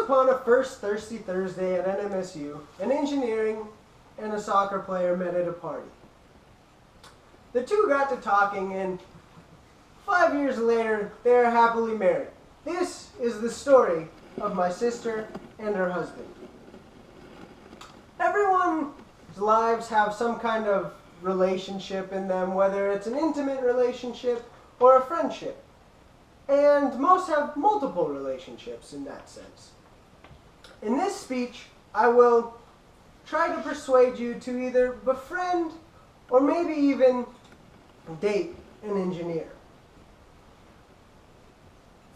upon a first thirsty Thursday at NMSU, an engineering and a soccer player met at a party. The two got to talking, and 5 years later, they are happily married. This is the story of my sister and her husband. Everyone's lives have some kind of relationship in them, whether it's an intimate relationship or a friendship. And most have multiple relationships in that sense. In this speech, I will try to persuade you to either befriend or maybe even date an engineer.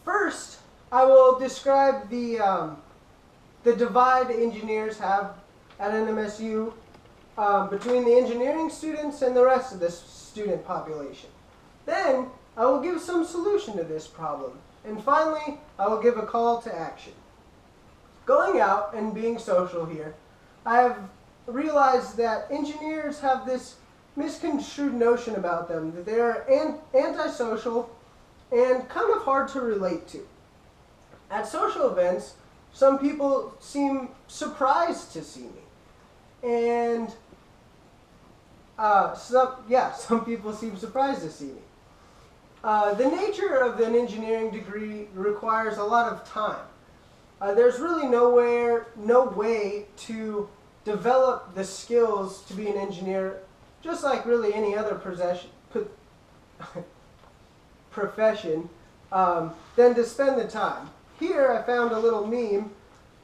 First, I will describe the divide engineers have at NMSU between the engineering students and the rest of the student population. Then, I will give some solution to this problem. And finally, I will give a call to action. Going out and being social here, I have realized that engineers have this misconstrued notion about them, that they are antisocial and kind of hard to relate to. At social events, some people seem surprised to see me. And some people seem surprised to see me. The nature of an engineering degree requires a lot of time. There's really no way to develop the skills to be an engineer, just like really any other profession, than to spend the time. Here I found a little meme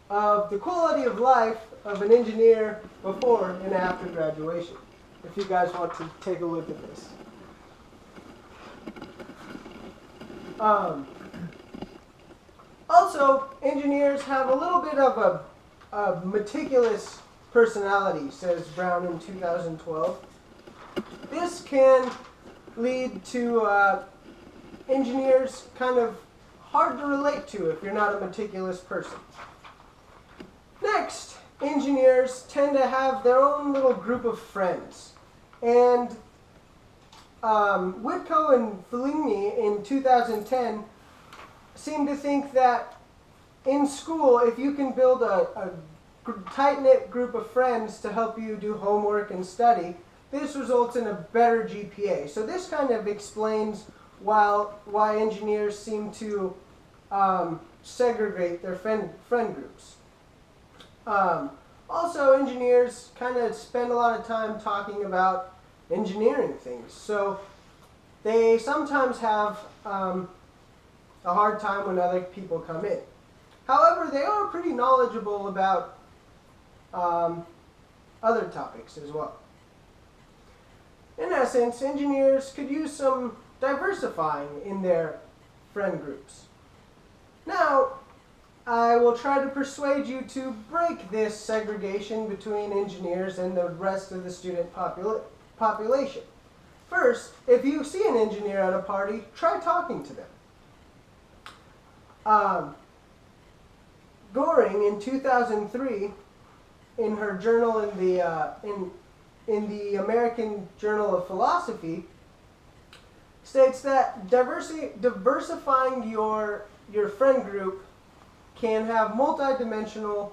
of the quality of life of an engineer before and after graduation, if you guys want to take a look at this. Also, engineers have a little bit of a meticulous personality, says Brown in 2012. This can lead to engineers kind of hard to relate to if you're not a meticulous person. Next, engineers tend to have their own little group of friends. And Whitco and Fellini in 2010 seem to think that in school, if you can build a tight-knit group of friends to help you do homework and study, this results in a better GPA. So this kind of explains why engineers seem to segregate their friend groups. Also, engineers kind of spend a lot of time talking about engineering things. So they sometimes have a hard time when other people come in. However, they are pretty knowledgeable about other topics as well. In essence, engineers could use some diversifying in their friend groups. Now, I will try to persuade you to break this segregation between engineers and the rest of the student population. First, if you see an engineer at a party, try talking to them. Goring in 2003, in her journal in the American Journal of Philosophy, states that diversifying your friend group can have multidimensional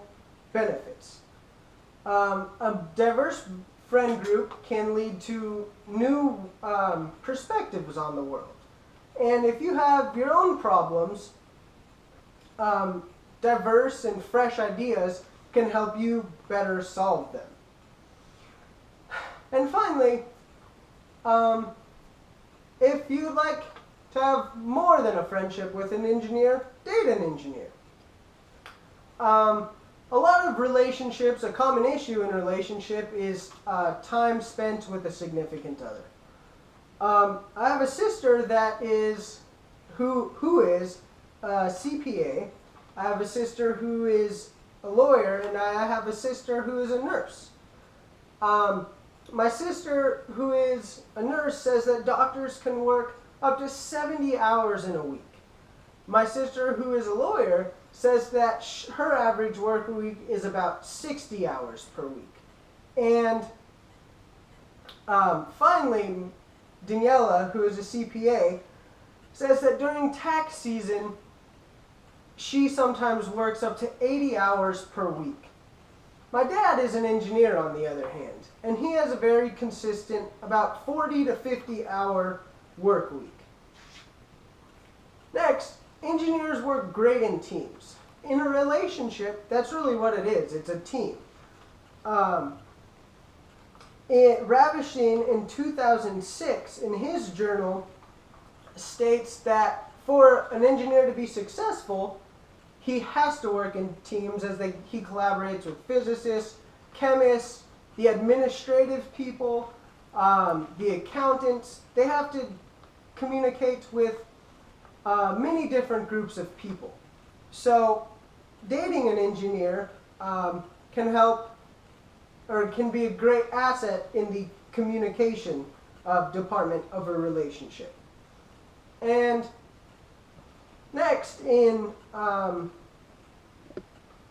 benefits. A diverse friend group can lead to new perspectives on the world. And if you have your own problems, diverse and fresh ideas can help you better solve them. And finally, if you'd like to have more than a friendship with an engineer, date an engineer. A lot of relationships, a common issue in a relationship is time spent with a significant other. I have a sister that is who is a CPA. I have a sister who is a lawyer, and I have a sister who is a nurse. My sister, who is a nurse, says that doctors can work up to 70 hours in a week. My sister, who is a lawyer, says that her average work week is about 60 hours per week. And finally, Daniela, who is a CPA, says that during tax season, she sometimes works up to 80 hours per week. My dad is an engineer, on the other hand, and he has a very consistent, about 40 to 50 hour work week. Next, engineers work great in teams. In a relationship, that's really what it is. It's a team. Ravishing in 2006 in his journal states that for an engineer to be successful, he has to work in teams as he collaborates with physicists, chemists, the administrative people, the accountants. They have to communicate with many different groups of people. So dating an engineer can help, or can be a great asset in the communication department of a relationship. And next, in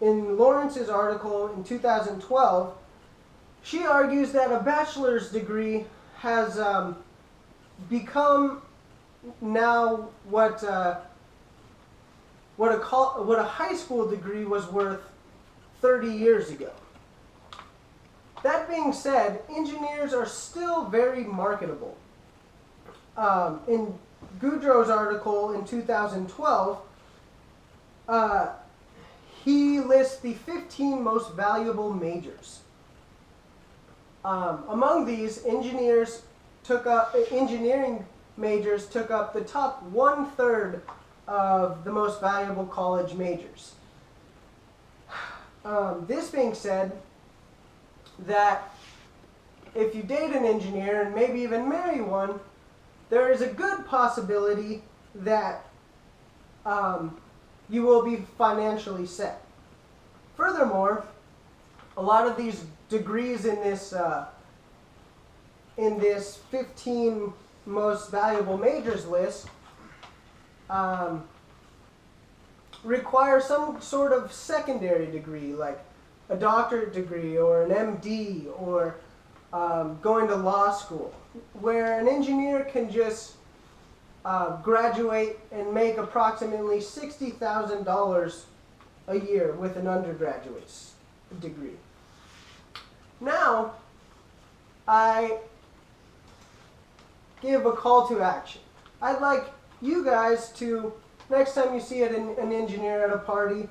Lawrence's article in 2012, she argues that a bachelor's degree has become now what a high school degree was worth 30 years ago. That being said, engineers are still very marketable. In Goudreau's article in 2012, he lists the 15 most valuable majors. Among these, engineering majors took up the top 1/3 of the most valuable college majors. This being said, that if you date an engineer and maybe even marry one, there is a good possibility that you will be financially set. Furthermore, a lot of these degrees in this 15 most valuable majors list require some sort of secondary degree, like a doctorate degree or an MD or going to law school, where an engineer can just graduate and make approximately $60,000 a year with an undergraduate's degree. Now, I give a call to action. I'd like you guys to, next time you see an engineer at a party,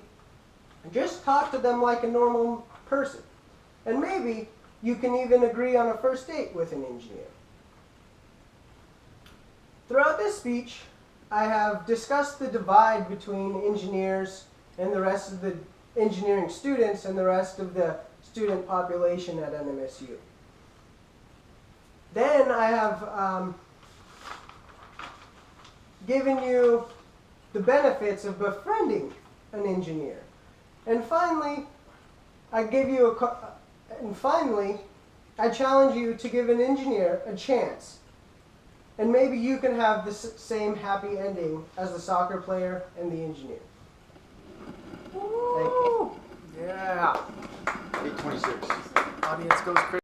just talk to them like a normal person. And maybe you can even agree on a first date with an engineer. Throughout this speech, I have discussed the divide between engineers and the rest of the engineering students and the rest of the student population at NMSU. Then I have given you the benefits of befriending an engineer. And finally, I challenge you to give an engineer a chance. And maybe you can have the same happy ending as the soccer player and the engineer. Thank you. Yeah. 826. Audience goes crazy.